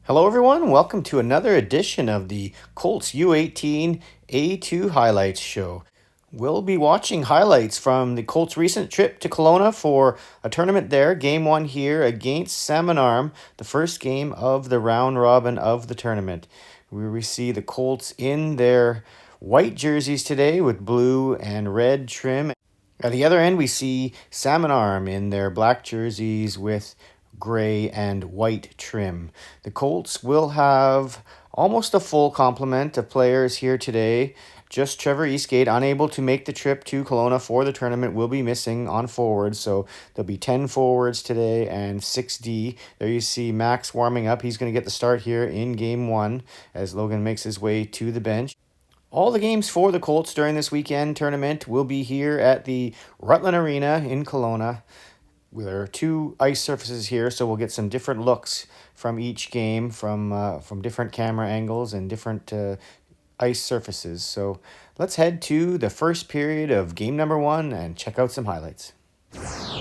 Hello, everyone. Welcome to another edition of the Colts U18A2 Highlights Show. We'll be watching highlights from the Colts' recent trip to Kelowna for a tournament there, game one here against Salmon Arm, the first game of the round robin of the tournament. We see the Colts in their white jerseys today with blue and red trim. At the other end, we see Salmon Arm in their black jerseys with gray and white trim. The Colts will have almost a full complement of players here today. Just Trevor Eastgate, unable to make the trip to Kelowna for the tournament, will be missing on forwards. So there'll be 10 forwards today and 6D. There you see Max warming up. He's going to get the start here in game one as Logan makes his way to the bench. All the games for the Colts during this weekend tournament will be here at the Rutland Arena in Kelowna. There are two ice surfaces here, so we'll get some different looks from each game from different camera angles and different ice surfaces. So let's head to the first period of game number one and check out some highlights. We're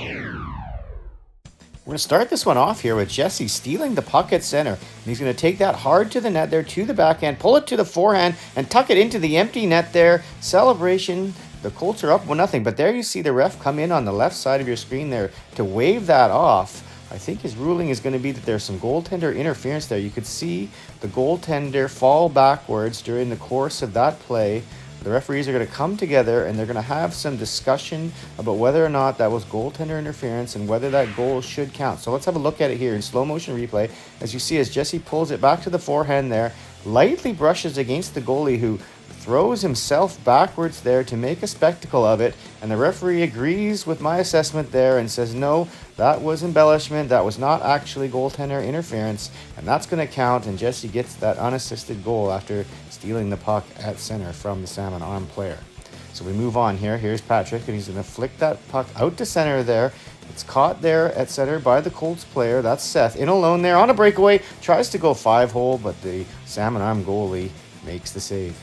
going to start this one off here with Jesse stealing the puck at center. And he's going to take that hard to the net there, to the backhand, pull it to the forehand, and tuck it into the empty net there. Celebration. The Colts are up 1-0, but there you see the ref come in on the left side of your screen there to wave that off. I think his ruling is going to be that there's some goaltender interference there. You could see the goaltender fall backwards during the course of that play. The referees are going to come together and they're going to have some discussion about whether or not that was goaltender interference and whether that goal should count. So let's have a look at it here in slow motion replay. As you see, as Jesse pulls it back to the forehand there, lightly brushes against the goalie who throws himself backwards there to make a spectacle of it, and the referee agrees with my assessment there and says no, that was embellishment, that was not actually goaltender interference, and that's going to count, and Jesse gets that unassisted goal after stealing the puck at center from the Salmon Arm player. So we move on here. Here's Patrick, and he's going to flick that puck out to center there. It's caught there at center by the Colts player. That's Seth in alone there on a breakaway, tries to go 5-hole, but the Salmon Arm goalie makes the save.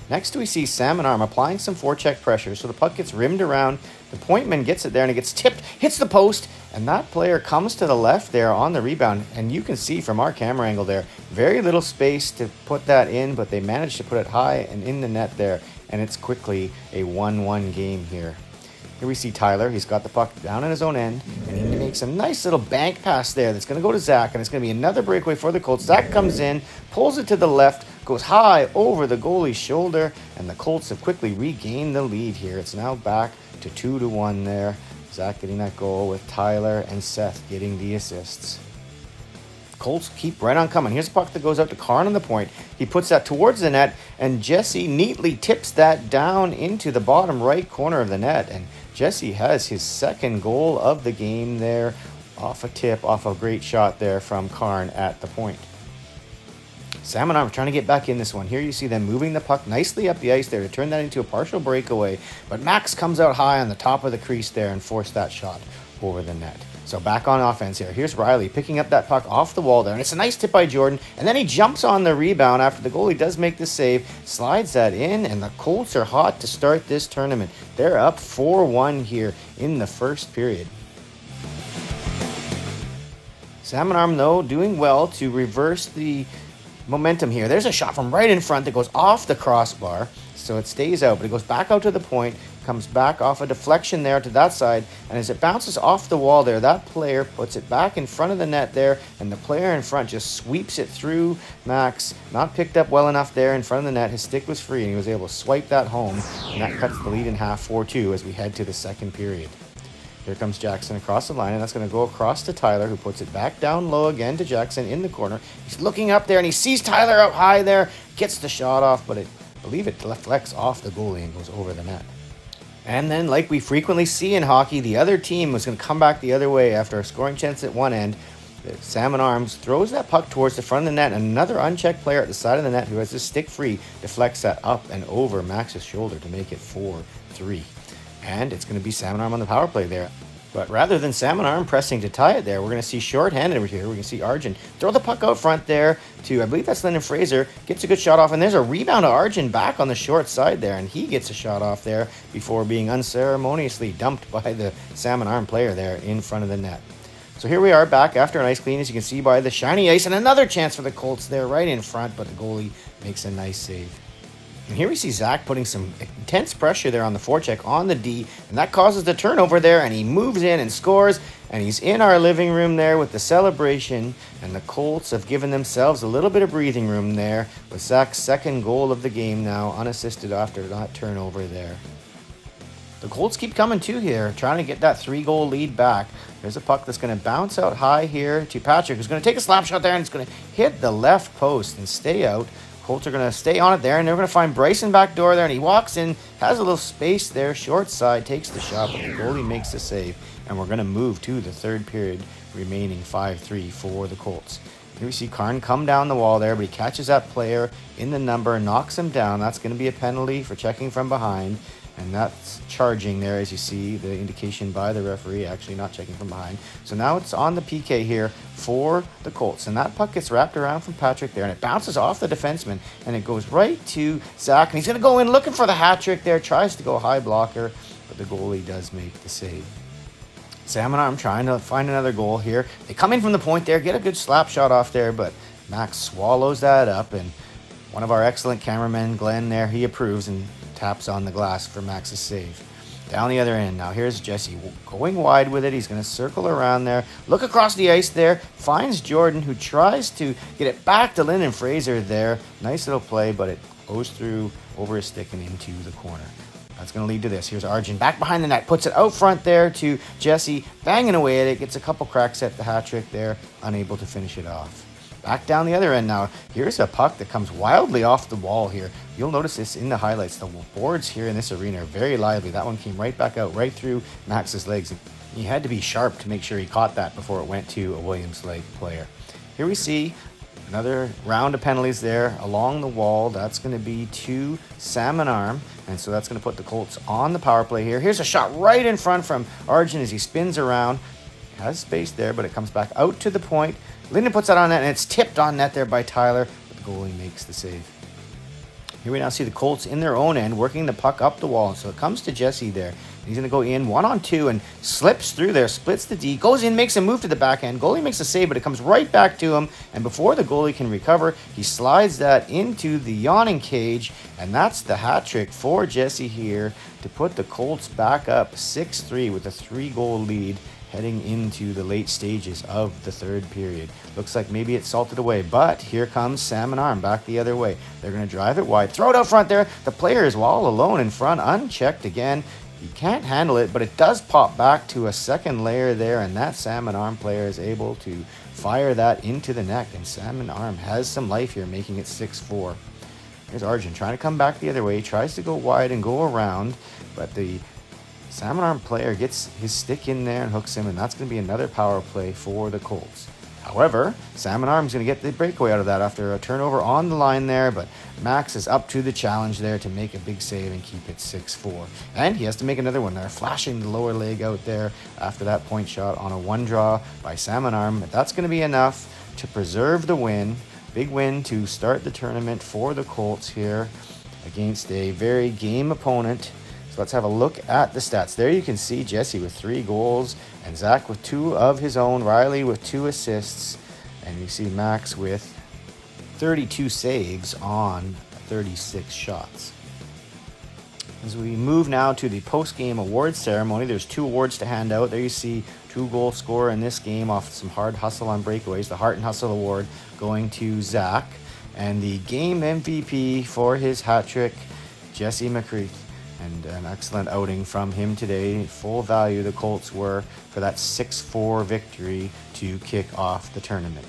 Next, we see Salmon Arm applying some forecheck pressure, so the puck gets rimmed around. The pointman gets it there, and it gets tipped, hits the post, and that player comes to the left there on the rebound. And you can see from our camera angle there, very little space to put that in, but they managed to put it high and in the net there, and it's quickly a 1-1 game here. Here we see Tyler. He's got the puck down in his own end, and he makes a nice little bank pass there that's going to go to Zach, and it's going to be another breakaway for the Colts. Zach comes in, pulls it to the left, goes high over the goalie's shoulder, and the Colts have quickly regained the lead here. It's now back to 2-1 there. Zach getting that goal with Tyler and Seth getting the assists. Colts keep right on coming. Here's a puck that goes out to Karn on the point. He puts that towards the net, and Jesse neatly tips that down into the bottom right corner of the net. And Jesse has his second goal of the game there off a tip, off a great shot there from Karn at the point. Salmon Arm trying to get back in this one. Here you see them moving the puck nicely up the ice there to turn that into a partial breakaway. But Max comes out high on the top of the crease there and forced that shot over the net. So back on offense here. Here's Riley picking up that puck off the wall there. And it's a nice tip by Jordan. And then he jumps on the rebound after the goalie does make the save. Slides that in. And the Colts are hot to start this tournament. They're up 4-1 here in the first period. Salmon Arm, though, doing well to reverse the momentum here. There's a shot from right in front that goes off the crossbar. So it stays out. But it goes back out to the point. Comes back off a deflection there to that side, and as it bounces off the wall there, that player puts it back in front of the net there, and the player in front just sweeps it through Max. Not picked up well enough there in front of the net. His stick was free, and he was able to swipe that home, and that cuts the lead in half 4-2 as we head to the second period. Here comes Jackson across the line, and that's going to go across to Tyler, who puts it back down low again to Jackson in the corner. He's looking up there, and he sees Tyler out high there, gets the shot off, but I believe it deflects off the goalie and goes over the net. And then, like we frequently see in hockey, the other team was going to come back the other way after a scoring chance at one end. Salmon Arms throws that puck towards the front of the net, and another unchecked player at the side of the net who has his stick free deflects that up and over Max's shoulder to make it 4-3. And it's going to be Salmon Arm on the power play there. But rather than Salmon Arm pressing to tie it there, we're going to see short-handed over here. We're going to see Arjun throw the puck out front there to, I believe that's Lyndon Fraser, gets a good shot off, and there's a rebound to Arjun back on the short side there, and he gets a shot off there before being unceremoniously dumped by the Salmon Arm player there in front of the net. So here we are back after an ice clean, as you can see by the shiny ice, and another chance for the Colts there right in front, but the goalie makes a nice save. And here we see Zach putting some intense pressure there on the forecheck on the D, and that causes the turnover there, and he moves in and scores, and he's in our living room there with the celebration, and the Colts have given themselves a little bit of breathing room there with Zach's second goal of the game now, unassisted after that turnover there. The Colts keep coming to here, trying to get that 3-goal lead back. There's a puck that's going to bounce out high here to Patrick, who's going to take a slap shot there, and it's going to hit the left post and stay out. Colts are going to stay on it there, and they're going to find Bryson back door there, and he walks in, has a little space there, short side, takes the shot, but the goalie makes the save, and we're going to move to the third period, remaining 5-3 for the Colts. Here we see Karn come down the wall there, but he catches that player in the number, knocks him down. That's going to be a penalty for checking from behind, and that's charging there, as you see the indication by the referee, actually not checking from behind. So now it's on the PK here for the Colts, and that puck gets wrapped around from Patrick there, and it bounces off the defenseman, and it goes right to Zach, and he's going to go in looking for the hat trick there, tries to go high blocker, but the goalie does make the save. Sam and I are trying to find another goal here. They come in from the point there, get a good slap shot off there, but Max swallows that up, and one of our excellent cameramen, Glenn, there, he approves and taps on the glass for Max's save. Down the other end, now here's Jesse going wide with it. He's going to circle around there, look across the ice there, finds Jordan, who tries to get it back to Lyndon Fraser there. Nice little play, but it goes through over his stick and into the corner. That's going to lead to this. Here's Arjun back behind the net, puts it out front there to Jesse, banging away at it, gets a couple cracks at the hat trick there, unable to finish it off. Back down the other end now. Here's a puck that comes wildly off the wall here. You'll notice this in the highlights. The boards here in this arena are very lively. That one came right back out, right through Max's legs. He had to be sharp to make sure he caught that before it went to a Williams Lake player. Here we see another round of penalties there along the wall. That's going to be to Salmon Arm, and so that's going to put the Colts on the power play here. Here's a shot right in front from Arjun as he spins around. Has space there, but it comes back out to the point. Lyndon puts that on net, and it's tipped on net there by Tyler, but the goalie makes the save. Here we now see the Colts in their own end, working the puck up the wall. So it comes to Jesse there. He's going to go in 1-on-2 and slips through there, splits the D, goes in, makes a move to the backhand. Goalie makes a save, but it comes right back to him. And before the goalie can recover, he slides that into the yawning cage. And that's the hat trick for Jesse here to put the Colts back up 6-3 with a 3-goal lead, heading into the late stages of the third period. Looks like maybe it's salted away, but here comes Salmon Arm back the other way. They're going to drive it wide, throw it out front there. The player is all alone in front, unchecked again. He can't handle it, but it does pop back to a second layer there, and that Salmon Arm player is able to fire that into the net, and Salmon Arm has some life here, making it 6-4. Here's Arjun trying to come back the other way. He tries to go wide and go around, but the Salmon Arm player gets his stick in there and hooks him, and that's going to be another power play for the Colts. However, Salmon Arm's going to get the breakaway out of that after a turnover on the line there, but Max is up to the challenge there to make a big save and keep it 6-4. And he has to make another one there, flashing the lower leg out there after that point shot on a one draw by Salmon Arm. That's going to be enough to preserve the win. Big win to start the tournament for the Colts here against a very game opponent. So let's have a look at the stats. There you can see Jesse with 3 goals and Zach with 2 of his own, Riley with 2 assists, and you see Max with 32 saves on 36 shots. As we move now to the post-game awards ceremony, there's 2 awards to hand out. There you see 2-goal scorer in this game off some hard hustle on breakaways. The Heart and Hustle Award going to Zach, and the game MVP for his hat trick, Jesse McCreath. And an excellent outing from him today. Full value the Colts were for that 6-4 victory to kick off the tournament.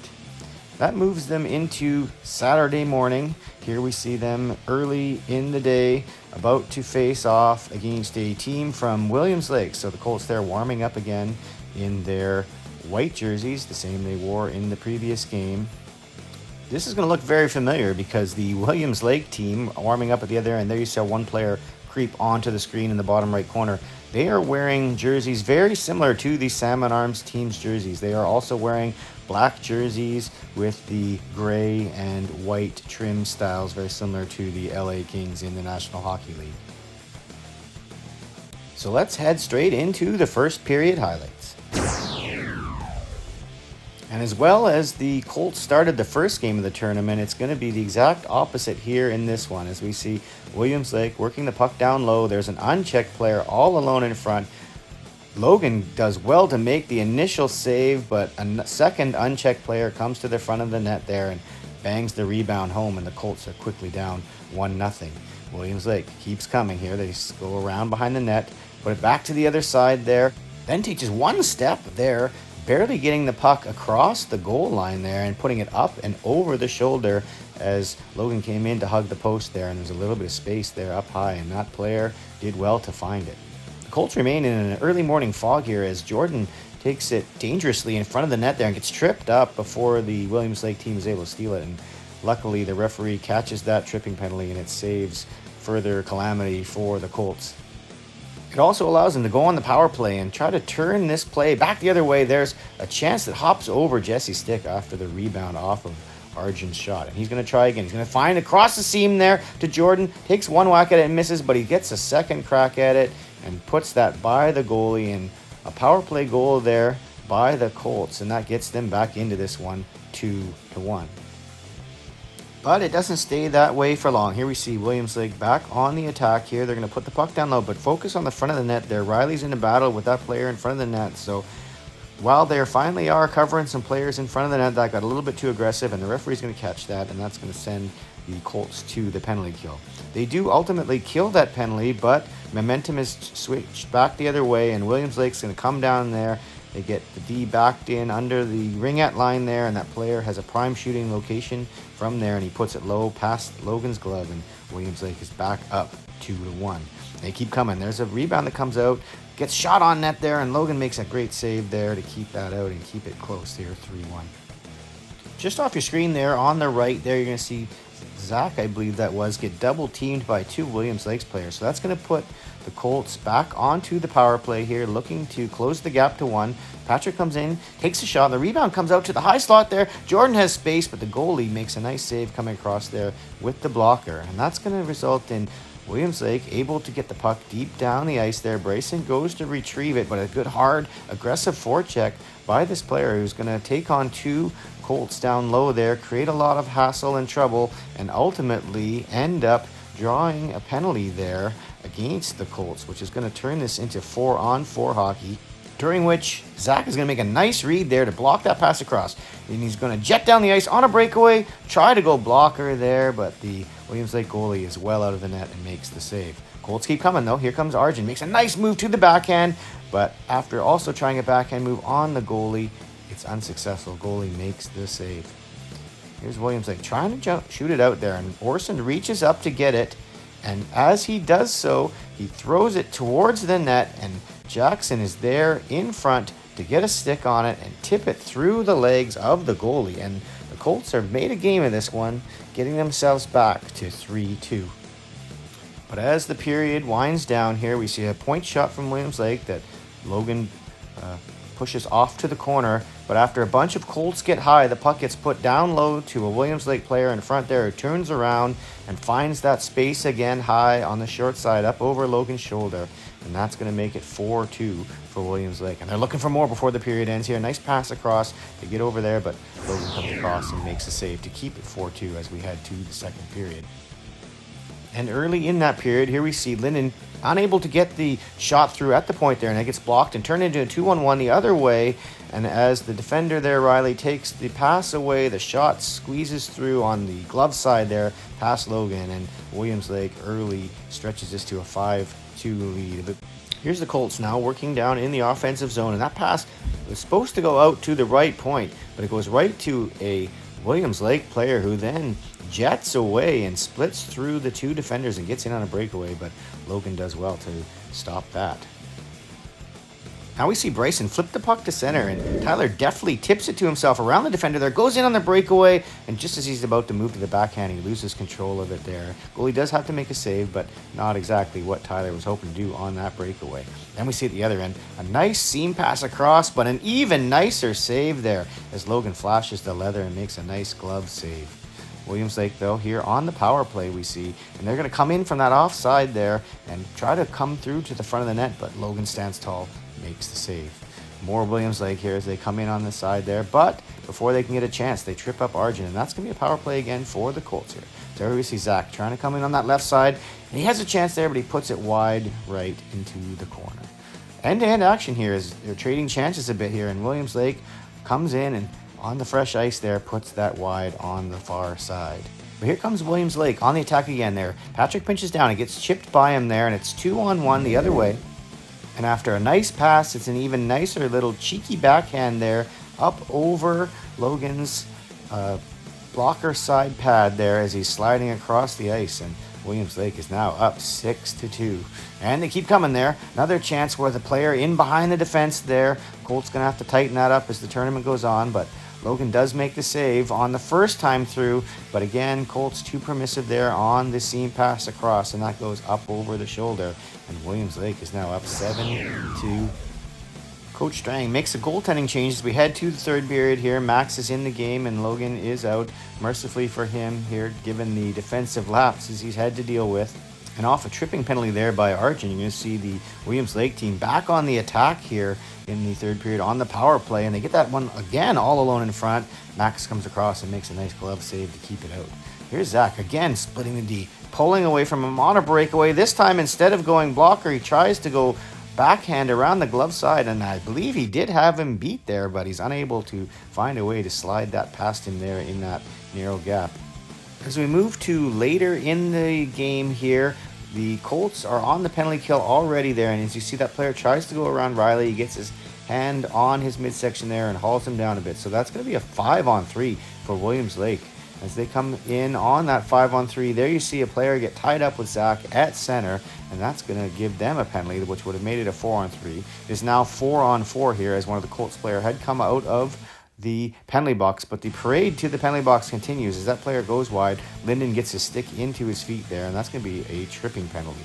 That moves them into Saturday morning. Here we see them early in the day, about to face off against a team from Williams Lake. So the Colts there warming up again in their white jerseys, the same they wore in the previous game. This is going to look very familiar because the Williams Lake team warming up at the other end, there you saw one player creep onto the screen in the bottom right corner. They are wearing jerseys very similar to the Salmon Arms team's jerseys. They are also wearing black jerseys with the gray and white trim styles, very similar to the LA Kings in the National Hockey League. So let's head straight into the first period highlights. And as well as the Colts started the first game of the tournament, it's going to be the exact opposite here in this one. As we see Williams Lake working the puck down low. There's an unchecked player all alone in front. Logan does well to make the initial save, but a second unchecked player comes to the front of the net there and bangs the rebound home, and the Colts are quickly down 1-0. Williams Lake keeps coming here. They go around behind the net, put it back to the other side there, then takes just one step there, barely getting the puck across the goal line there and putting it up and over the shoulder as Logan came in to hug the post there, and there's a little bit of space there up high, and that player did well to find it. The Colts remain in an early morning fog here as Jordan takes it dangerously in front of the net there and gets tripped up before the Williams Lake team is able to steal it, and luckily the referee catches that tripping penalty and it saves further calamity for the Colts. It also allows them to go on the power play and try to turn this play back the other way. There's a chance that hops over Jesse's stick after the rebound off of Arjun's shot. And he's going to try again. He's going to find across the seam there to Jordan. Takes one whack at it and misses, but he gets a second crack at it and puts that by the goalie. And a power play goal there by the Colts. And that gets them back into this one 2-1. But it doesn't stay that way for long. Here we see Williams Lake back on the attack here. They're going to put the puck down low, but focus on the front of the net there. Riley's in a battle with that player in front of the net. So while they finally are covering some players in front of the net, that got a little bit too aggressive, and the referee's going to catch that, and that's going to send the Colts to the penalty kill. They do ultimately kill that penalty, but momentum is switched back the other way, and Williams Lake's going to come down there. They get the D backed in under the ringette line there, and that player has a prime shooting location from there, and he puts it low past Logan's glove, and Williams Lake is back up 2-1. They keep coming. There's a rebound that comes out, gets shot on net there, and Logan makes a great save there to keep that out and keep it close here, 3-1. Just off your screen there on the right there, you're going to see Zach, I believe that was, get double teamed by two Williams Lakes players. So that's going to put the Colts back onto the power play here, looking to close the gap to 1. Patrick comes in, takes a shot, and the rebound comes out to the high slot there. Jordan has space, but the goalie makes a nice save coming across there with the blocker. And that's going to result in Williams Lake able to get the puck deep down the ice there. Brayson goes to retrieve it, but a good, hard, aggressive forecheck by this player who's going to take on two Colts down low there, create a lot of hassle and trouble, and ultimately end up drawing a penalty there against the Colts, which is going to turn this into 4-on-4 hockey, during which Zach is going to make a nice read there to block that pass across. And he's going to jet down the ice on a breakaway, try to go blocker there, but the Williams Lake goalie is well out of the net and makes the save. Colts keep coming though. Here comes Arjun, makes a nice move to the backhand, but after also trying a backhand move on the goalie, it's unsuccessful. Goalie makes the save. Here's Williams Lake trying to shoot it out there, and Orson reaches up to get it, and as he does so, he throws it towards the net, and Jackson is there in front to get a stick on it and tip it through the legs of the goalie, and the Colts have made a game of this one, getting themselves back to 3-2. But as the period winds down here, we see a point shot from Williams Lake that Logan pushes off to the corner, but after a bunch of Colts get high, the puck gets put down low to a Williams Lake player in front there who turns around and finds that space again high on the short side up over Logan's shoulder, and that's going to make it 4-2 for Williams Lake. And they're looking for more before the period ends here. Nice pass across to get over there, but Logan comes across and makes a save to keep it 4-2 as we head to the second period. And early in that period, here we see Linden unable to get the shot through at the point there, and it gets blocked and turned into a 2-on-1 the other way. And as the defender there, Riley, takes the pass away, the shot squeezes through on the glove side there past Logan, and Williams Lake early stretches this to a 5-2 lead. But here's the Colts now working down in the offensive zone, and that pass was supposed to go out to the right point, but it goes right to a Williams Lake player who then jets away and splits through the two defenders and gets in on a breakaway, but Logan does well to stop that. Now we see Bryson flip the puck to center, and Tyler deftly tips it to himself around the defender there, goes in on the breakaway, and just as he's about to move to the backhand, he loses control of it there. Goalie does have to make a save, but not exactly what Tyler was hoping to do on that breakaway. Then we see at the other end, a nice seam pass across, but an even nicer save there as Logan flashes the leather and makes a nice glove save. Williams Lake, though, here on the power play we see, and they're going to come in from that offside there and try to come through to the front of the net, but Logan stands tall, makes the save. More Williams Lake here as they come in on the side there. But before they can get a chance, they trip up Arjun. And that's going to be a power play again for the Colts here. So here we see Zach trying to come in on that left side. And he has a chance there, but he puts it wide right into the corner. End-to-end action here as they're trading chances a bit here. And Williams Lake comes in and on the fresh ice there, puts that wide on the far side. But here comes Williams Lake on the attack again there. Patrick pinches down. It gets chipped by him there, and it's 2-on-1 the other way. And after a nice pass, it's an even nicer little cheeky backhand there up over Logan's blocker side pad there as he's sliding across the ice. And Williams Lake is now up 6-2. And they keep coming there. Another chance where the player in behind the defense there. Colt's going to have to tighten that up as the tournament goes on. But Logan does make the save on the first time through. But again, Colt's too permissive there on the seam pass across. And that goes up over the shoulder. And Williams Lake is now up 7-2. Coach Strang makes a goaltending change as we head to the third period here. Max is in the game and Logan is out. Mercifully for him here, given the defensive lapses he's had to deal with. And off a tripping penalty there by Arjun, you're going to see the Williams Lake team back on the attack here in the third period on the power play. And they get that one again all alone in front. Max comes across and makes a nice glove save to keep it out. Here's Zach again splitting the D, pulling away from him on a breakaway. This time, instead of going blocker, he tries to go backhand around the glove side, and I believe he did have him beat there, but he's unable to find a way to slide that past him there in that narrow gap. As we move to later in the game here, the Colts are on the penalty kill already there, and as you see, that player tries to go around Riley. He gets his hand on his midsection there and hauls him down a bit. So that's going to be a 5-on-3 for Williams Lake. As they come in on that 5-on-3, there you see a player get tied up with Zach at center, and that's going to give them a penalty, which would have made it a 4-on-3. It is now 4-on-4 here as one of the Colts player had come out of the penalty box, but the parade to the penalty box continues as that player goes wide. Linden gets his stick into his feet there, and that's going to be a tripping penalty.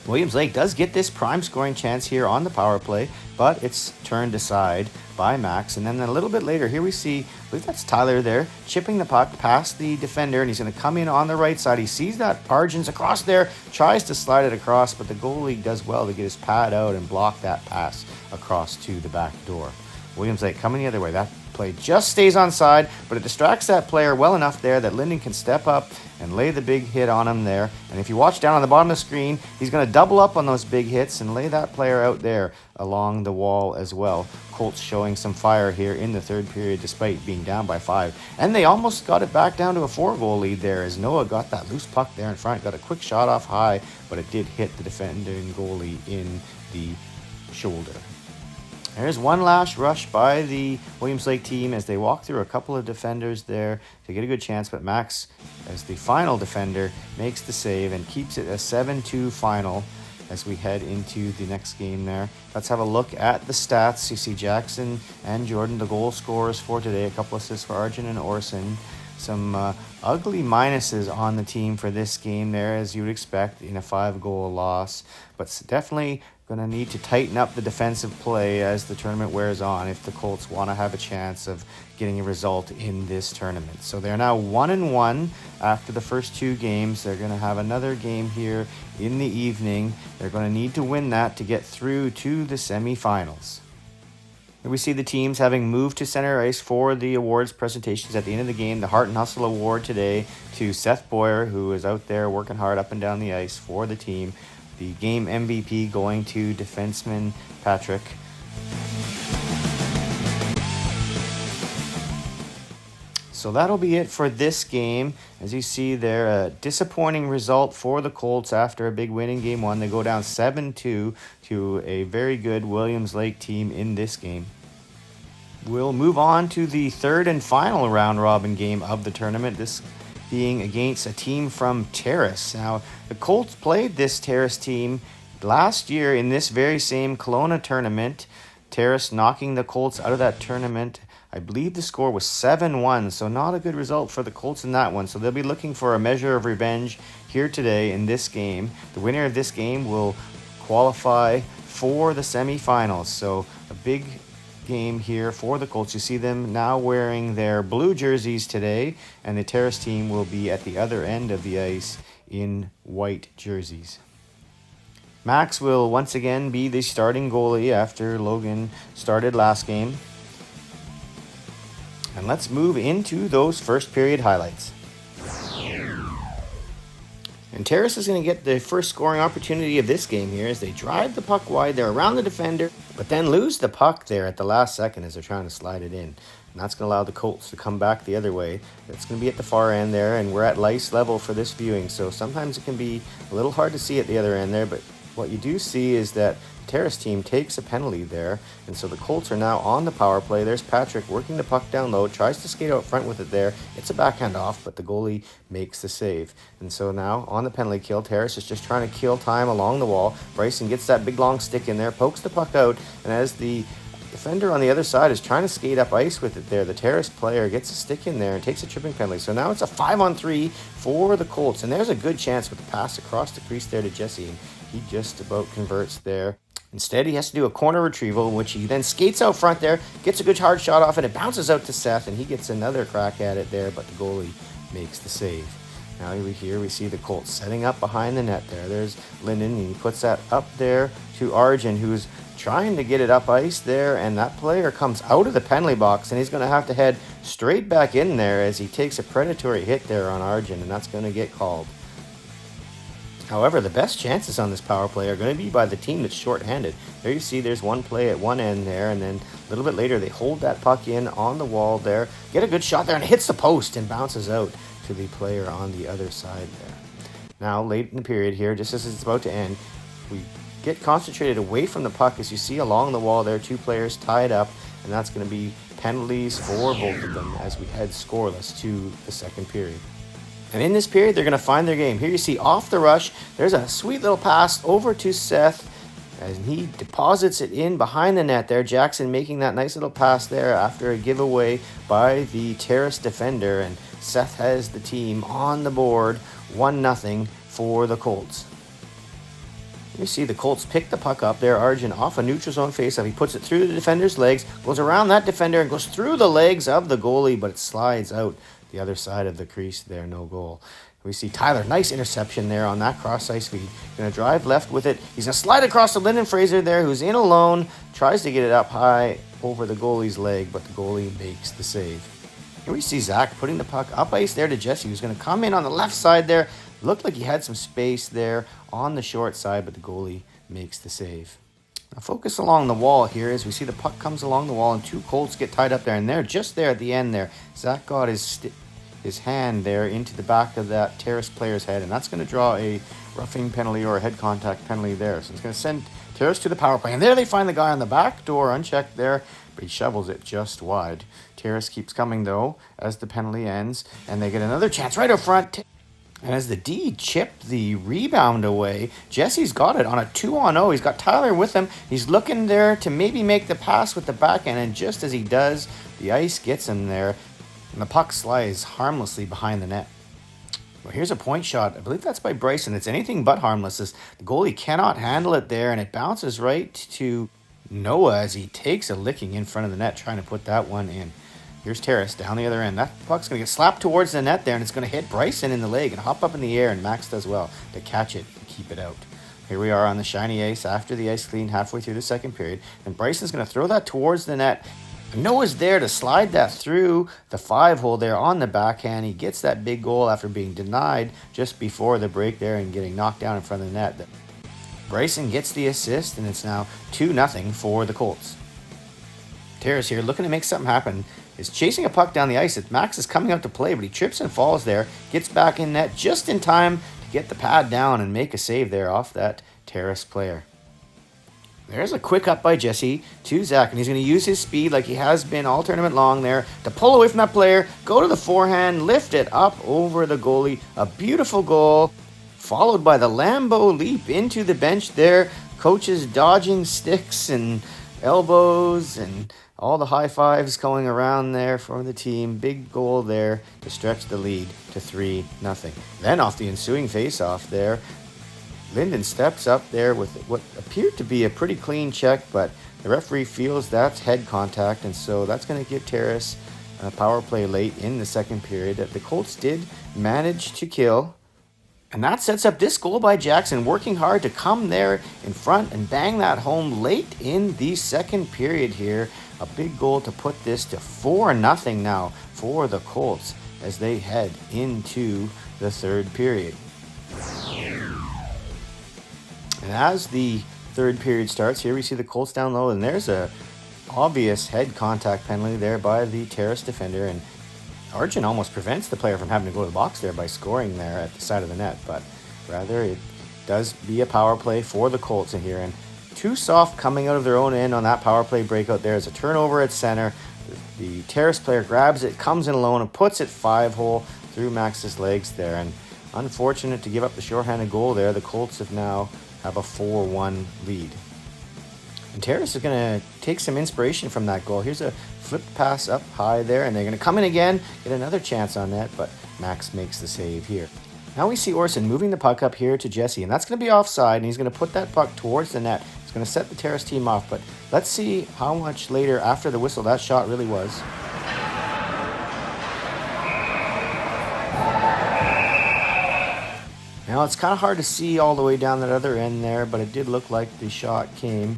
Williams Lake does get this prime scoring chance here on the power play, but it's turned aside by Max. And then a little bit later, here we see, I believe that's Tyler there, chipping the puck past the defender, and he's going to come in on the right side. He sees that Arjun's across there, tries to slide it across, but the goalie does well to get his pad out and block that pass across to the back door. Williams Lake coming the other way. That play just stays onside, but it distracts that player well enough there that Linden can step up and lay the big hit on him there. And if you watch down on the bottom of the screen, he's going to double up on those big hits and lay that player out there along the wall as well. Colts showing some fire here in the third period despite being down by 5. And they almost got it back down to a 4-goal lead there as Noah got that loose puck there in front, got a quick shot off high, but it did hit the defending goalie in the shoulder. There's one last rush by the Williams Lake team as they walk through a couple of defenders there to get a good chance, but Max, as the final defender, makes the save and keeps it a 7-2 final as we head into the next game there. Let's have a look at the stats. You see Jackson and Jordan, the goal scorers for today, a couple assists for Arjun and Orson. Some ugly minuses on the team for this game there, as you would expect in a 5-goal loss, but definitely going to need to tighten up the defensive play as the tournament wears on if the Colts want to have a chance of getting a result in this tournament. So they're now 1-1 after the first 2 games. They're going to have another game here in the evening. They're going to need to win that to get through to the semifinals. Here we see the teams having moved to center ice for the awards presentations at the end of the game. The Heart and Hustle Award today to Seth Boyer, who is out there working hard up and down the ice for the team. The game MVP going to defenseman Patrick. So that'll be it for this game. As you see there, a disappointing result for the Colts after a big win in Game 1. They go down 7-2 to a very good Williams Lake team in this game. We'll move on to the third and final round-robin game of the tournament. This being against a team from Terrace. Now, the Colts played this Terrace team last year in this very same Kelowna tournament. Terrace knocking the Colts out of that tournament. I believe the score was 7-1, so not a good result for the Colts in that one. So they'll be looking for a measure of revenge here today in this game. The winner of this game will qualify for the semifinals. So a big game here for the Colts. You see them now wearing their blue jerseys today, and the Terrace team will be at the other end of the ice in white jerseys. Max will once again be the starting goalie after Logan started last game. And let's move into those first period highlights. And Terrace is going to get the first scoring opportunity of this game here as they drive the puck wide. They're around the defender, but then lose the puck there at the last second as they're trying to slide it in. And that's going to allow the Colts to come back the other way. It's going to be at the far end there, and we're at lice level for this viewing, so sometimes it can be a little hard to see at the other end there, but what you do see is that the Terrace team takes a penalty there, and so the Colts are now on the power play. There's Patrick working the puck down low, tries to skate out front with it there. It's a backhand off, but the goalie makes the save. And so now on the penalty kill, Terrace is just trying to kill time along the wall. Bryson gets that big long stick in there, pokes the puck out, and as the defender on the other side is trying to skate up ice with it there, the Terrace player gets a stick in there and takes a tripping penalty. So now it's a 5-on-3 for the Colts, and there's a good chance with the pass across the crease there to Jesse, and he just about converts there. Instead, he has to do a corner retrieval, which he then skates out front there, gets a good hard shot off, and it bounces out to Seth, and he gets another crack at it there, but the goalie makes the save. Now here we see the Colts setting up behind the net there. There's Linden, and he puts that up there to Arjun, who's trying to get it up ice there, and that player comes out of the penalty box, and he's going to have to head straight back in there as he takes a predatory hit there on Arjun, and that's going to get called. However, the best chances on this power play are going to be by the team that's shorthanded. There you see there's one play at one end there, and then a little bit later they hold that puck in on the wall there, get a good shot there, and it hits the post and bounces out to the player on the other side there. Now, late in the period here, just as it's about to end, we get concentrated away from the puck as you see along the wall there, two players tied up, and that's going to be penalties for both of them as we head scoreless to the second period. And in this period, they're going to find their game. Here you see off the rush, there's a sweet little pass over to Seth, and he deposits it in behind the net there. Jackson making that nice little pass there after a giveaway by the Terrace defender, and Seth has the team on the board, 1-0 for the Colts. You see the Colts pick the puck up there. Arjun off a neutral zone faceoff. He puts it through the defender's legs, goes around that defender, and goes through the legs of the goalie, but it slides out the other side of the crease there, no goal. We see Tyler, nice interception there on that cross-ice feed. Going to drive left with it. He's going to slide across to Lyndon Fraser there, who's in alone, tries to get it up high over the goalie's leg, but the goalie makes the save. Here we see Zach putting the puck up ice there to Jesse, who's going to come in on the left side there. Looked like he had some space there on the short side, but the goalie makes the save. Now focus along the wall here as we see the puck comes along the wall and two Colts get tied up there, and they're just there at the end there. Zach got his hand there into the back of that Terrace player's head, and that's going to draw a roughing penalty or a head contact penalty there. So it's going to send Terrace to the power play, and there they find the guy on the back door unchecked there, but he shovels it just wide. Terrace keeps coming though as the penalty ends, and they get another chance right up front. And as the D chipped the rebound away, Jesse's got it on a 2-on-0. He's got Tyler with him. He's looking there to maybe make the pass with the backhand, and just as he does, the ice gets him there, and the puck slides harmlessly behind the net. Well, here's a point shot. I believe that's by Bryson. It's anything but harmless as the goalie cannot handle it there, and it bounces right to Noah as he takes a licking in front of the net, trying to put that one in. Here's Terrace down the other end. That puck's going to get slapped towards the net there, and it's going to hit Bryson in the leg and hop up in the air, and Max does well to catch it and keep it out. Here we are on the shiny ice after the ice clean halfway through the second period, and Bryson's going to throw that towards the net. And Noah's there to slide that through the 5-hole there on the backhand. He gets that big goal after being denied just before the break there and getting knocked down in front of the net. Bryson gets the assist, and it's now 2-0 for the Colts. Terrace here looking to make something happen. Is chasing a puck down the ice. Max is coming out to play, but he trips and falls there. Gets back in net just in time to get the pad down and make a save there off that Terrace player. There's a quick up by Jesse to Zach, and he's going to use his speed like he has been all tournament long there to pull away from that player, go to the forehand, lift it up over the goalie. A beautiful goal, followed by the Lambo leap into the bench there. Coaches dodging sticks and elbows and all the high fives going around there for the team. Big goal there to stretch the lead to 3-0. Then off the ensuing face-off there, Linden steps up there with what appeared to be a pretty clean check, but the referee feels that's head contact, and so that's going to give Terrace a power play late in the second period that the Colts did manage to kill. And that sets up this goal by Jackson, working hard to come there in front and bang that home late in the second period here. A big goal to put this to 4-0 now for the Colts as they head into the third period. And as the third period starts, here we see the Colts down low, and there's a obvious head contact penalty there by the Terrace defender, and Arjun almost prevents the player from having to go to the box there by scoring there at the side of the net, but rather it does be a power play for the Colts in here. And too soft coming out of their own end on that power play breakout there is a turnover at center. The Terrace player grabs it, comes in alone, and puts it 5-hole through Max's legs there. And unfortunate to give up the shorthanded goal there. The Colts now have a 4-1 lead. And Terrace is going to take some inspiration from that goal. Here's a flipped pass up high there, and they're going to come in again, get another chance on net, but Max makes the save here. Now we see Orson moving the puck up here to Jesse, and that's going to be offside, and he's going to put that puck towards the net. It's going to set the Terrace team off, but let's see how much later after the whistle that shot really was. Now it's kind of hard to see all the way down that other end there, but it did look like the shot came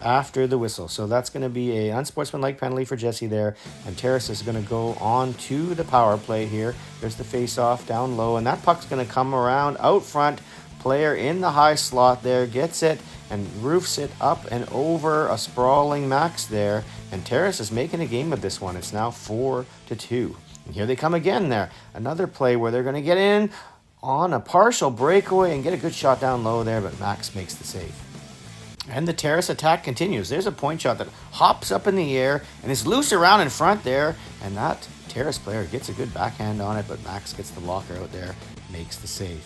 after the whistle. So that's going to be a unsportsmanlike penalty for Jesse there, and Terrace is going to go on to the power play here. There's the face-off down low, and that puck's going to come around out front. Player in the high slot there gets it and roofs it up and over a sprawling Max there, and Terrace is making a game of this one. It's now 4-2. And here they come again there. Another play where they're going to get in on a partial breakaway and get a good shot down low there, but Max makes the save. And the Terrace attack continues. There's a point shot that hops up in the air and is loose around in front there. And that Terrace player gets a good backhand on it, but Max gets the blocker out there, makes the save.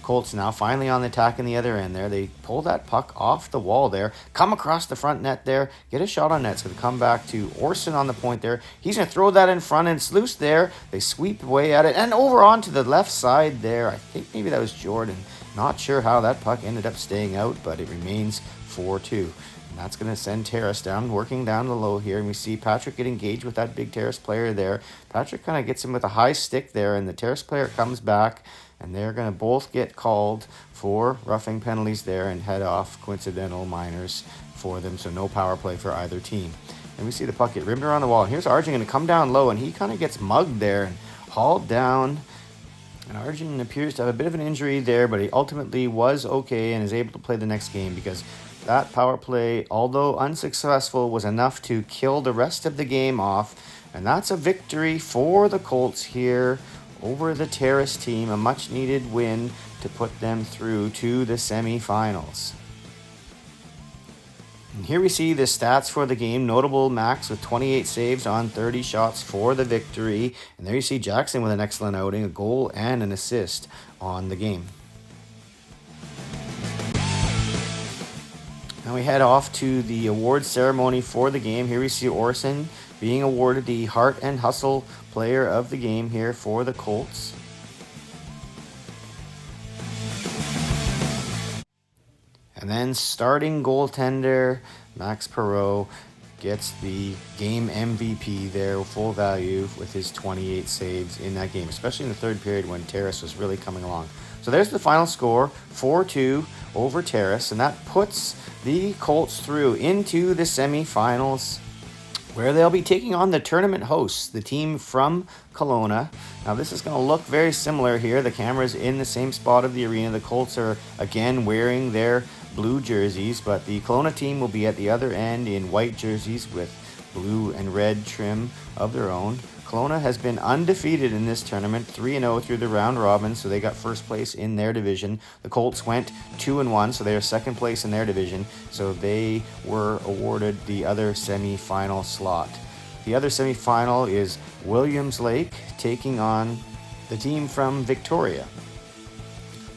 Colts now finally on the attack in the other end there. They pull that puck off the wall there, come across the front net there, get a shot on net. It's going to come back to Orson on the point there. He's going to throw that in front, and it's loose there. They sweep away at it and over onto the left side there. I think maybe that was Jordan. Not sure how that puck ended up staying out, but it remains 4-2. And that's going to send Terrace down, working down the low here. And we see Patrick get engaged with that big Terrace player there. Patrick kind of gets him with a high stick there, and the Terrace player comes back, and they're going to both get called for roughing penalties there and head off coincidental minors for them, so no power play for either team. And we see the puck get rimmed around the wall. And here's Arjun going to come down low, and he kind of gets mugged there and hauled down. And Arjun appears to have a bit of an injury there, but he ultimately was okay and is able to play the next game, because that power play, although unsuccessful, was enough to kill the rest of the game off. And that's a victory for the Colts here over the Terrace team, a much-needed win to put them through to the semifinals. And here we see the stats for the game. Notable Max with 28 saves on 30 shots for the victory. And there you see Jackson with an excellent outing, a goal and an assist on the game. Now we head off to the awards ceremony for the game. Here we see Orson being awarded the Heart and Hustle Player of the Game here for the Colts. And then starting goaltender Max Perreault gets the game MVP there, full value, with his 28 saves in that game, especially in the third period when Terrace was really coming along. So there's the final score, 4-2 over Terrace, and that puts the Colts through into the semifinals, where they'll be taking on the tournament hosts, the team from Kelowna. Now this is going to look very similar here. The camera's in the same spot of the arena. The Colts are again wearing their blue jerseys, but the Kelowna team will be at the other end in white jerseys with blue and red trim of their own. Kelowna has been undefeated in this tournament, 3-0 through the round robin, so they got first place in their division. The Colts went 2-1, so they are second place in their division, so they were awarded the other semi-final slot. The other semi-final is Williams Lake taking on the team from Victoria.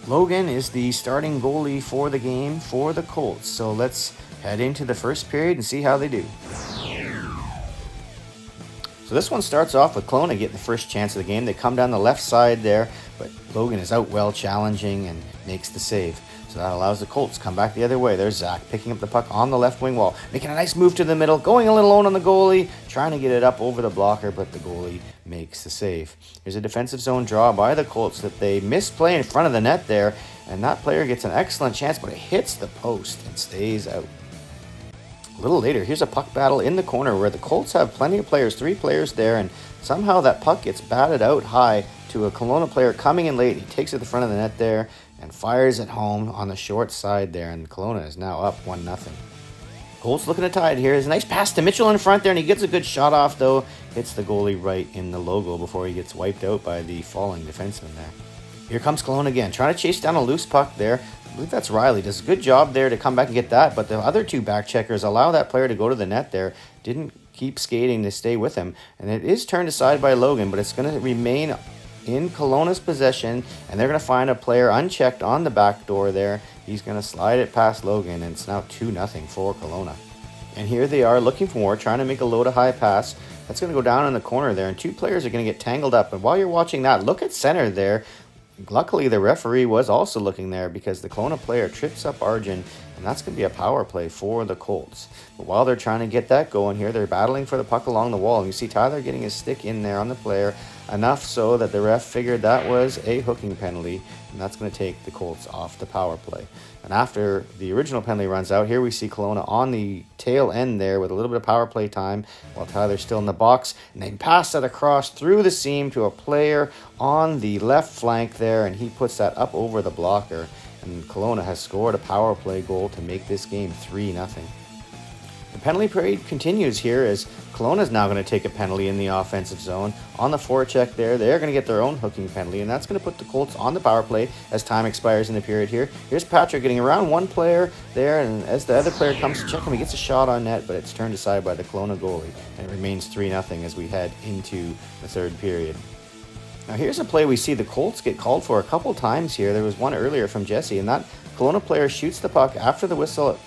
Logan is the starting goalie for the game for the Colts, so let's head into the first period and see how they do. So this one starts off with Kelowna getting the first chance of the game. They come down the left side there, but Logan is out well challenging and makes the save. So that allows the Colts to come back the other way. There's Zach picking up the puck on the left wing wall, making a nice move to the middle, going a little alone on the goalie, trying to get it up over the blocker, but the goalie makes the save. Here's a defensive zone draw by the Colts that they misplay in front of the net there, and that player gets an excellent chance, but it hits the post and stays out. A little later, here's a puck battle in the corner where the Colts have plenty of players, 3 players there, and somehow that puck gets batted out high to a Kelowna player coming in late. He takes it to the front of the net there and fires it home on the short side there, and Kelowna is now up 1-0. Colts looking to tie it here. There's a nice pass to Mitchell in front there, and he gets a good shot off, though. Hits the goalie right in the logo before he gets wiped out by the falling defenseman there. Here comes Kelowna again, trying to chase down a loose puck there. I believe that's Riley. Does a good job there to come back and get that, but the other 2 back checkers allow that player to go to the net there. Didn't keep skating to stay with him, and it is turned aside by Logan, but it's going to remain in Kelowna's possession, and they're going to find a player unchecked on the back door there. He's going to slide it past Logan, and it's now 2-0 for Kelowna. And here they are looking for more, trying to make a low to high pass. That's going to go down in the corner there, and 2 players are going to get tangled up. And while you're watching that, look at center there. Luckily, the referee was also looking there because the Kelowna player trips up Arjun, and that's going to be a power play for the Colts. But while they're trying to get that going here, they're battling for the puck along the wall. And you see Tyler getting his stick in there on the player, enough so that the ref figured that was a hooking penalty, and that's going to take the Colts off the power play. And after the original penalty runs out, here we see Kelowna on the tail end there with a little bit of power play time while Tyler's still in the box. And they pass that across through the seam to a player on the left flank there, and he puts that up over the blocker. And Kelowna has scored a power play goal to make this game 3-0. The penalty parade continues here as Kelowna is now going to take a penalty in the offensive zone. On the forecheck there, they're going to get their own hooking penalty, and that's going to put the Colts on the power play as time expires in the period here. Here's Patrick getting around one player there, and as the other player comes to check him, he gets a shot on net, but it's turned aside by the Kelowna goalie, and it remains 3-0 as we head into the third period. Now here's a play we see the Colts get called for a couple times here. There was one earlier from Jesse, and that Kelowna player shoots the puck after the whistle,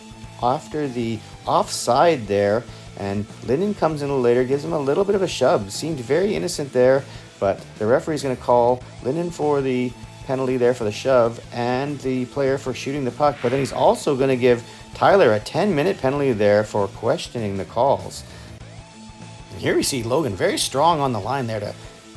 after the offside there, and Linden comes in later, gives him a little bit of a shove. Seemed very innocent there, but the referee's going to call Linden for the penalty there for the shove and the player for shooting the puck, but then he's also going to give Tyler a 10-minute penalty there for questioning the calls. And here we see Logan very strong on the line there to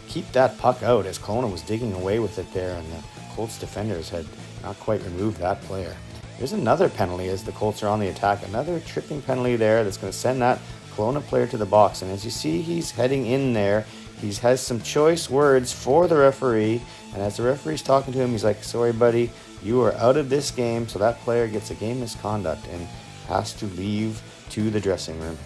keep that puck out as Kelowna was digging away with it there, and the Colts defenders had not quite removed that player. There's another penalty as the Colts are on the attack. Another tripping penalty there that's going to send that Kelowna player to the box. And as you see, he's heading in there. He has some choice words for the referee. And as the referee's talking to him, he's like, "Sorry, buddy, you are out of this game." So that player gets a game misconduct and has to leave to the dressing room.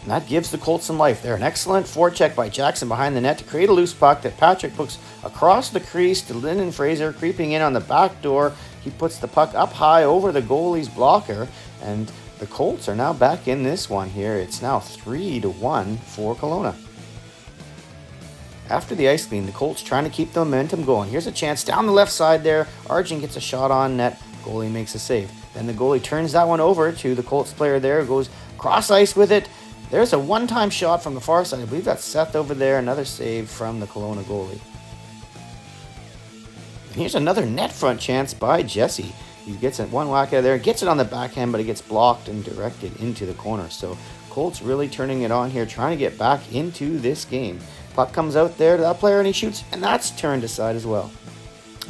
And that gives the Colts some life there. An excellent forecheck by Jackson behind the net to create a loose puck that Patrick puts across the crease to Lyndon Fraser, creeping in on the back door. He puts the puck up high over the goalie's blocker, and the Colts are now back in this one here. It's now 3-1 for Kelowna. After the ice clean, the Colts trying to keep the momentum going. Here's a chance down the left side there. Arjun gets a shot on net. Goalie makes a save. Then the goalie turns that one over to the Colts player there. Goes cross ice with it. There's a one-time shot from the far side. I believe that's Seth over there. Another save from the Kelowna goalie. And here's another net front chance by Jesse. He gets it one whack out of there. Gets it on the backhand, but it gets blocked and directed into the corner. So Colts really turning it on here, trying to get back into this game. Puck comes out there to that player and he shoots, and that's turned aside as well.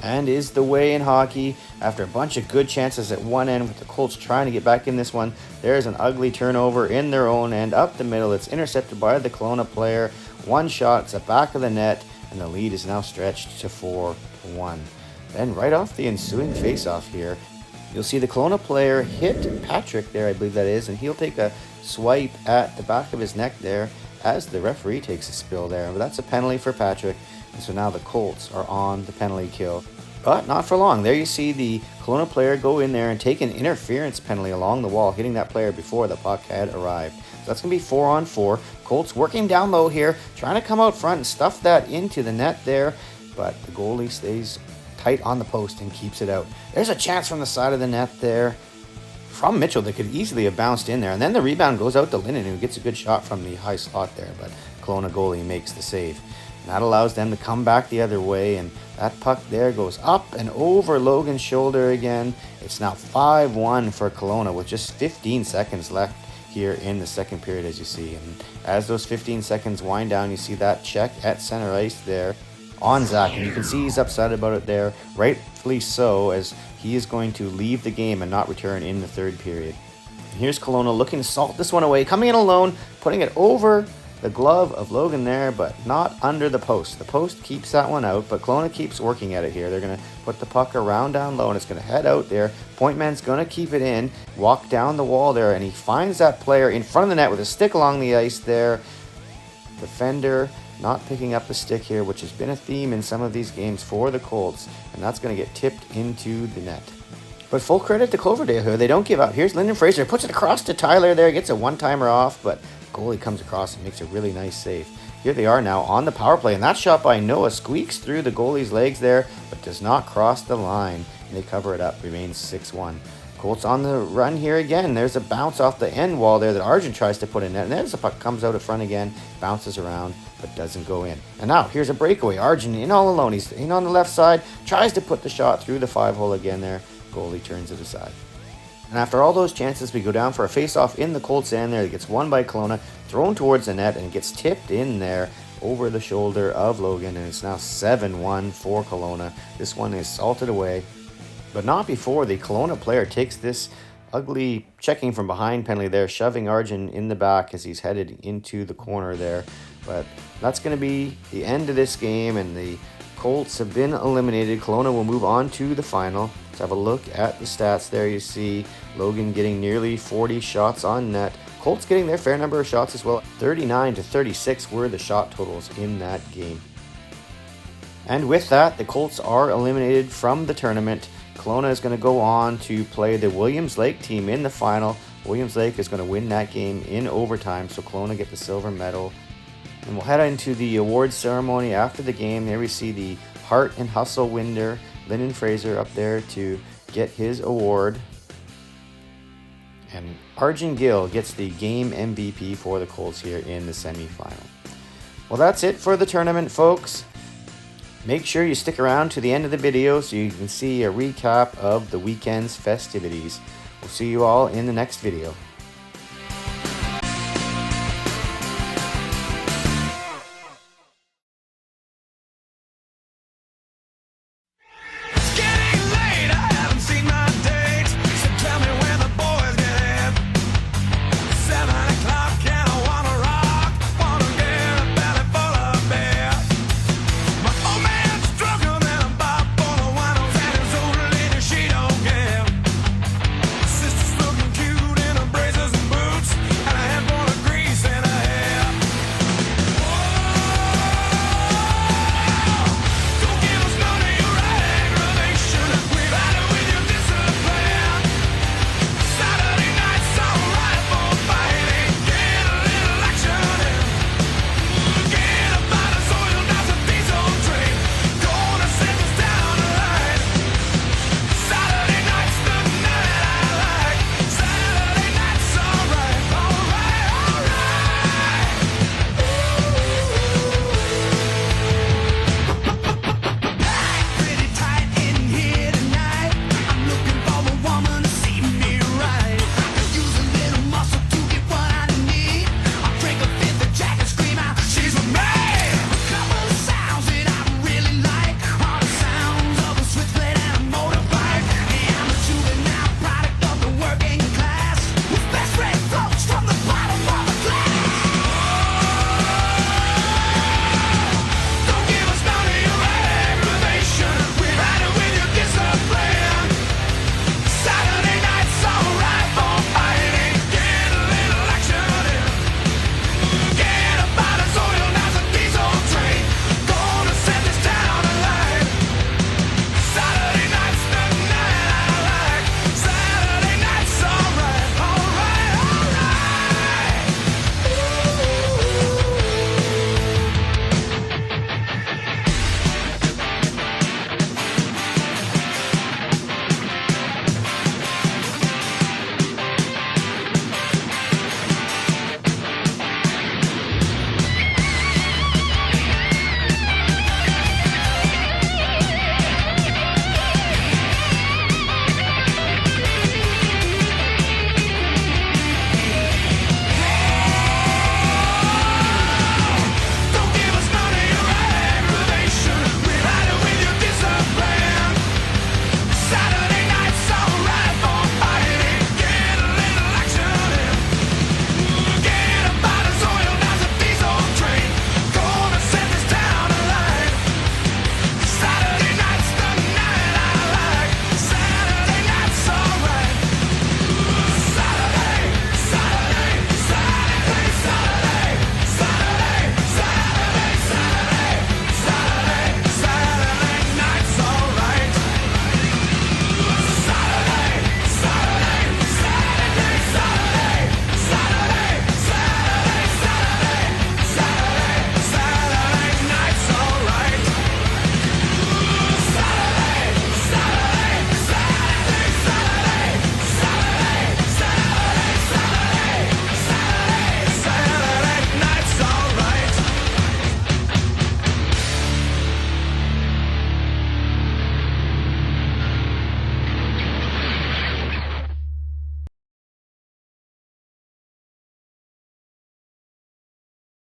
And is the way in hockey. After a bunch of good chances at one end with the Colts trying to get back in this one, there's an ugly turnover in their own end up the middle. It's intercepted by the Kelowna player. One shot, it's the back of the net, and the lead is now stretched to 4-1. Then right off the ensuing face-off here, you'll see the Kelowna player hit Patrick there, I believe that is, and he'll take a swipe at the back of his neck there as the referee takes a spill there. But that's a penalty for Patrick. And so now the Colts are on the penalty kill. But not for long. There you see the Kelowna player go in there and take an interference penalty along the wall, hitting that player before the puck had arrived. So that's going to be 4-on-4. Colts working down low here, trying to come out front and stuff that into the net there. But the goalie stays tight on the post and keeps it out. There's a chance from the side of the net there from Mitchell that could easily have bounced in there. And then the rebound goes out to Linden, who gets a good shot from the high slot there. But Kelowna goalie makes the save. That allows them to come back the other way, and that puck there goes up and over Logan's shoulder again. It's now 5-1 for Kelowna with just 15 seconds left here in the second period, as you see. And as those 15 seconds wind down, you see that check at center ice there on Zach, and you can see he's upset about it there, rightfully so, as he is going to leave the game and not return in the third period. And here's Kelowna looking to salt this one away, coming in alone, putting it over the glove of Logan there, but not under the post. The post keeps that one out, but Kelowna keeps working at it here. They're going to put the puck around down low, and it's going to head out there. Point man's going to keep it in, walk down the wall there, and he finds that player in front of the net with a stick along the ice there. Defender not picking up the stick here, which has been a theme in some of these games for the Colts, and that's going to get tipped into the net. But full credit to Cloverdale here. They don't give up. Here's Lyndon Fraser, puts it across to Tyler there, gets a one-timer off, but goalie comes across and makes a really nice save. Here they are now on the power play, and that shot by Noah squeaks through the goalie's legs there, but does not cross the line, and they cover it up. Remains 6-1. Colts on the run here again. There's a bounce off the end wall there that Arjun tries to put in net, and there's the puck comes out in front again, bounces around, but doesn't go in. And now here's a breakaway. Arjun in all alone. He's in on the left side, tries to put the shot through the 5-hole again there. Goalie turns it aside. And after all those chances, we go down for a face-off in the Colts end there. It gets won by Kelowna, thrown towards the net, and it gets tipped in there over the shoulder of Logan, and it's now 7-1 for Kelowna. This one is salted away, but not before the Kelowna player takes this ugly checking from behind penalty there, shoving Arjun in the back as he's headed into the corner there. But that's going to be the end of this game, and the Colts have been eliminated. Kelowna will move on to the final. Let's have a look at the stats there. You see Logan getting nearly 40 shots on net. Colts getting their fair number of shots as well. 39-36 were the shot totals in that game. And with that, the Colts are eliminated from the tournament. Kelowna is going to go on to play the Williams Lake team in the final. Williams Lake is going to win that game in overtime, so Kelowna get the silver medal. And we'll head into the awards ceremony after the game. There we see the Heart and Hustle winner, Lyndon Fraser, up there to get his award. And Arjun Gill gets the game MVP for the Colts here in the semifinal. Well, that's it for the tournament, folks. Make sure you stick around to the end of the video so you can see a recap of the weekend's festivities. We'll see you all in the next video.